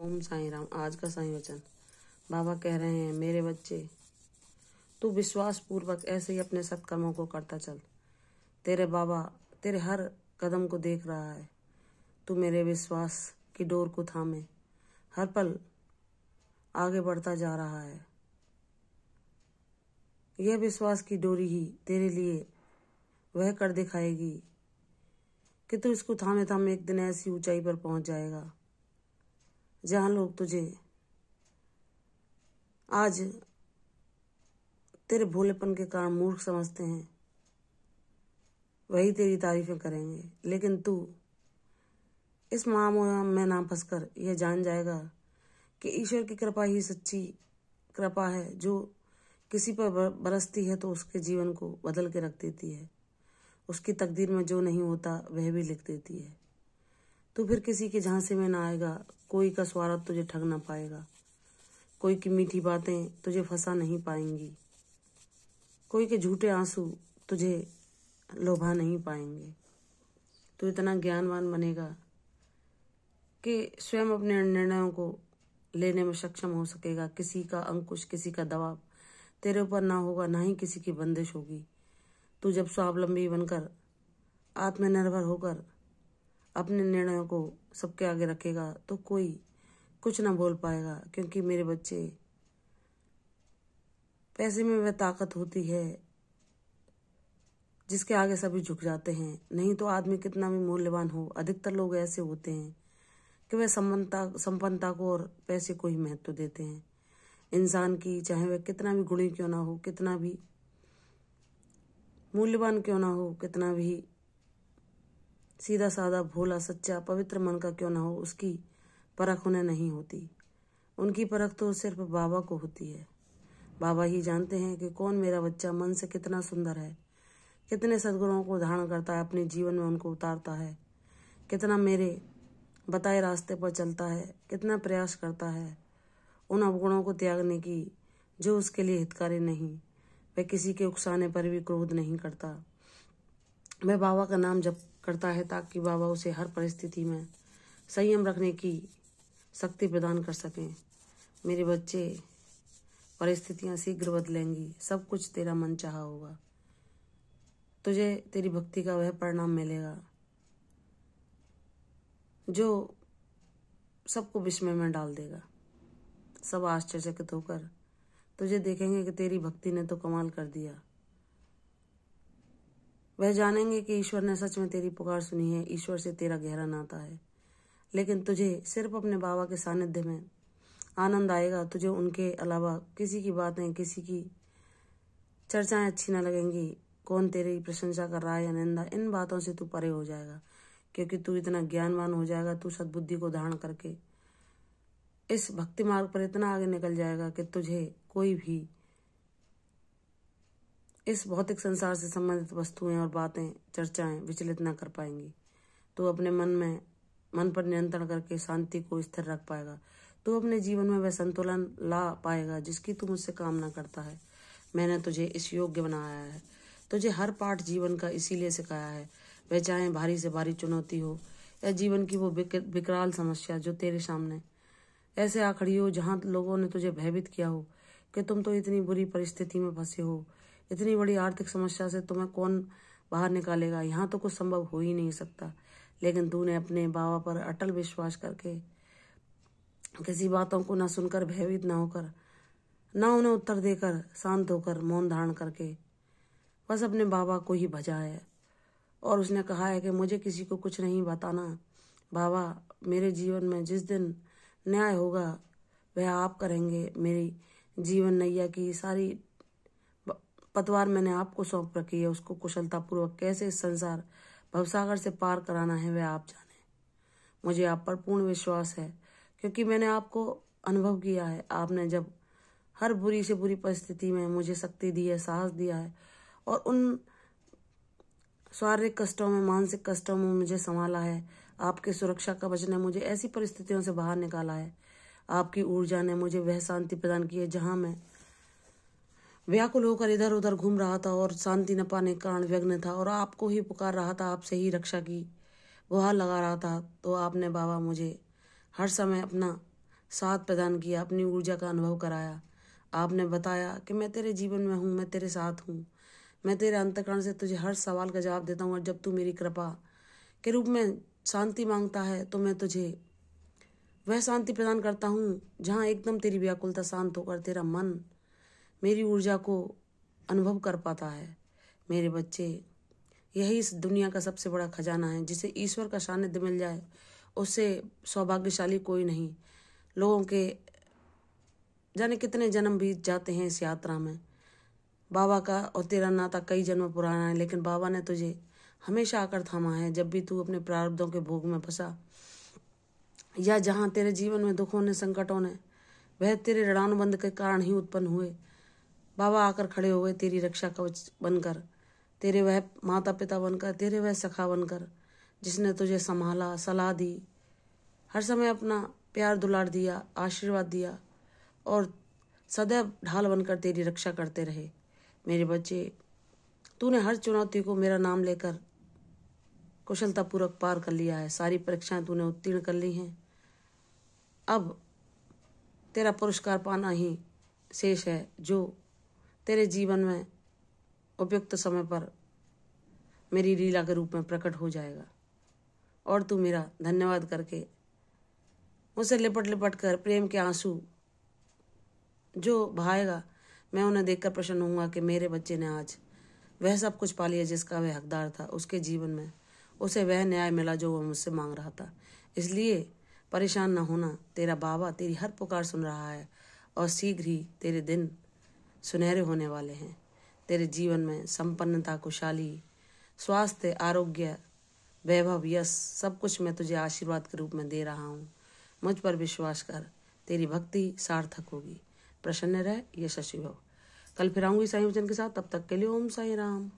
ओम साईं राम। आज का साईं वचन बाबा कह रहे हैं, मेरे बच्चे, तू विश्वास पूर्वक ऐसे ही अपने सत्कर्मों को करता चल। तेरे बाबा तेरे हर कदम को देख रहा है। तू मेरे विश्वास की डोर को थामे हर पल आगे बढ़ता जा रहा है। यह विश्वास की डोरी ही तेरे लिए वह कर दिखाएगी कि तू इसको थामे थामे एक दिन ऐसी ऊंचाई पर पहुंच जाएगा जहां लोग तुझे आज तेरे भोलेपन के कारण मूर्ख समझते हैं, वही तेरी तारीफें करेंगे। लेकिन तू इस महामोह में ना फंसकर यह जान जाएगा कि ईश्वर की कृपा ही सच्ची कृपा है, जो किसी पर बरसती है तो उसके जीवन को बदल के रख देती है। उसकी तकदीर में जो नहीं होता वह भी लिख देती है। तू फिर किसी के झांसे में ना आएगा। कोई का स्वार्थ तुझे ठग ना पाएगा। कोई की मीठी बातें तुझे फंसा नहीं पाएंगी। कोई के झूठे आंसू तुझे लोभा नहीं पाएंगे। तू इतना ज्ञानवान बनेगा कि स्वयं अपने निर्णयों को लेने में सक्षम हो सकेगा। किसी का अंकुश, किसी का दबाव तेरे ऊपर ना होगा, ना ही किसी की बंदिश होगी। तू जब स्वावलंबी बनकर, आत्मनिर्भर होकर अपने निर्णयों को सबके आगे रखेगा तो कोई कुछ ना बोल पाएगा। क्योंकि मेरे बच्चे, पैसे में वह ताकत होती है जिसके आगे सभी झुक जाते हैं। नहीं तो आदमी कितना भी मूल्यवान हो, अधिकतर लोग ऐसे होते हैं कि वह संपन्नता को और पैसे को ही महत्व देते हैं। इंसान की, चाहे वह कितना भी गुणी क्यों ना हो, कितना भी मूल्यवान क्यों ना हो, कितना भी सीधा साधा भोला सच्चा पवित्र मन का क्यों ना हो, उसकी परख उन्हें नहीं होती। उनकी परख तो सिर्फ बाबा को होती है। बाबा ही जानते हैं कि कौन मेरा बच्चा मन से कितना सुंदर है, कितने सद्गुणों को धारण करता है, अपने जीवन में उनको उतारता है, कितना मेरे बताए रास्ते पर चलता है, कितना प्रयास करता है उन अवगुणों को त्यागने की जो उसके लिए हितकारी नहीं। वह किसी के उकसाने पर भी क्रोध नहीं करता। वह बाबा का नाम जप करता है ताकि बाबा उसे हर परिस्थिति में संयम रखने की शक्ति प्रदान कर सकें। मेरे बच्चे, परिस्थितियां शीघ्र बदलेंगी। सब कुछ तेरा मन चाहा होगा। तुझे तेरी भक्ति का वह परिणाम मिलेगा जो सबको विस्मय में डाल देगा। सब आश्चर्यचकित होकर तुझे देखेंगे कि तेरी भक्ति ने तो कमाल कर दिया। वह जानेंगे कि ईश्वर ने सच में तेरी पुकार सुनी है, ईश्वर से तेरा गहरा नाता है। लेकिन तुझे सिर्फ अपने बाबा के सानिध्य में आनंद आएगा। तुझे उनके अलावा किसी की बातें, किसी की चर्चाएं अच्छी न लगेंगी। कौन तेरी प्रशंसा कर रहा है या निंदा, इन बातों से तू परे हो जाएगा। क्योंकि तू इतना ज्ञानवान हो जाएगा, तू सद्बुद्धि को धारण करके इस भक्ति मार्ग पर इतना आगे निकल जाएगा कि तुझे कोई भी इस भौतिक संसार से संबंधित वस्तुएं और बातें, चर्चाएं विचलित न कर पाएंगी। तू अपने मन पर नियंत्रण करके शांति को स्थिर रख पाएगा। तू अपने जीवन में वह संतुलन ला पाएगा जिसकी तू मुझसे कामना करता है। मैंने तुझे इस योग्य बनाया है। तुझे हर पाठ जीवन का इसीलिए सिखाया है। वह चाहे भारी से भारी चुनौती हो या जीवन की वो विकराल समस्या जो तेरे सामने ऐसे आ खड़ी हो, जहां लोगों ने तुझे भयभीत किया हो कि तुम तो इतनी बुरी परिस्थिति में फंसे हो, इतनी बड़ी आर्थिक समस्या से तुम्हें कौन बाहर निकालेगा, यहाँ तो कुछ संभव हो ही नहीं सकता। लेकिन तूने अपने बाबा पर अटल विश्वास करके, किसी बातों को न सुनकर, भयभीत न होकर, न उन्हें उत्तर देकर, शांत होकर, मौन धारण करके बस अपने बाबा को ही भजा है। और उसने कहा है कि मुझे किसी को कुछ नहीं बताना बाबा। मेरे जीवन में जिस दिन न्याय होगा वह आप करेंगे। मेरी जीवन नैया की सारी पतवार मैंने आपको सौंप रखी है। उसको कुशलतापूर्वक कैसे इस संसार भवसागर से पार कराना है वह आप जाने। मुझे आप पर पूर्ण विश्वास है क्योंकि मैंने आपको अनुभव किया है। आपने जब हर बुरी से बुरी परिस्थिति में मुझे शक्ति दी है, साहस दिया है और उन शारीरिक कष्टों में, मानसिक कष्टों में मुझे संभाला है। आपके सुरक्षा कवच ने मुझे ऐसी परिस्थितियों से बाहर निकाला है। आपकी ऊर्जा ने मुझे वह शांति प्रदान की है जहां मैं व्याकुल होकर इधर उधर घूम रहा था और शांति न पाने के कारण व्यग्र था और आपको ही पुकार रहा था, आपसे ही रक्षा की गुहार लगा रहा था। तो आपने बाबा मुझे हर समय अपना साथ प्रदान किया, अपनी ऊर्जा का अनुभव कराया। आपने बताया कि मैं तेरे जीवन में हूँ, मैं तेरे साथ हूँ, मैं तेरे अंतःकरण से तुझे हर सवाल का जवाब देता हूँ। और जब तू मेरी कृपा के रूप में शांति मांगता है तो मैं तुझे वह शांति प्रदान करता हूँ जहाँ एकदम तेरी व्याकुलता शांत होकर तेरा मन मेरी ऊर्जा को अनुभव कर पाता है। मेरे बच्चे, यही इस दुनिया का सबसे बड़ा खजाना है। जिसे ईश्वर का सानिध्य मिल जाए उससे सौभाग्यशाली कोई नहीं। लोगों के जाने कितने जन्म बीत जाते हैं इस यात्रा में। बाबा का और तेरा नाता कई जन्म पुराना है, लेकिन बाबा ने तुझे हमेशा आकर थामा है। जब भी तू अपने प्रारब्धों के भोग में फंसा या जहाँ तेरे जीवन में दुखों ने, संकटों ने, वह तेरे ऋणानुबंध के कारण ही उत्पन्न हुए, बाबा आकर खड़े हुए तेरी रक्षा कवच बनकर, तेरे वह माता पिता बनकर, तेरे वह सखा बनकर जिसने तुझे संभाला, सलाह दी, हर समय अपना प्यार दुलार दिया, आशीर्वाद दिया और सदैव ढाल बनकर तेरी रक्षा करते रहे। मेरे बच्चे, तूने हर चुनौती को मेरा नाम लेकर कुशलतापूर्वक पार कर लिया है। सारी परीक्षाएं तूने उत्तीर्ण कर ली हैं। अब तेरा पुरस्कार पाना ही शेष है, जो तेरे जीवन में उपयुक्त समय पर मेरी लीला के रूप में प्रकट हो जाएगा। और तू मेरा धन्यवाद करके मुझसे लिपट लिपट कर प्रेम के आंसू जो बहाएगा, मैं उन्हें देखकर प्रसन्न होऊंगा कि मेरे बच्चे ने आज वह सब कुछ पा लिया जिसका वह हकदार था। उसके जीवन में उसे वह न्याय मिला जो वह मुझसे मांग रहा था। इसलिए परेशान न होना, तेरा बाबा तेरी हर पुकार सुन रहा है और शीघ्र ही तेरे दिन सुनहरे होने वाले हैं। तेरे जीवन में संपन्नता, खुशहाली, स्वास्थ्य, आरोग्य, वैभव, यश, सब कुछ मैं तुझे आशीर्वाद के रूप में दे रहा हूँ। मुझ पर विश्वास कर, तेरी भक्ति सार्थक होगी। प्रसन्न रह, यशस्वी हो। कल फिर आऊंगी साईं वचन के साथ। तब तक के लिए ओम साईं राम।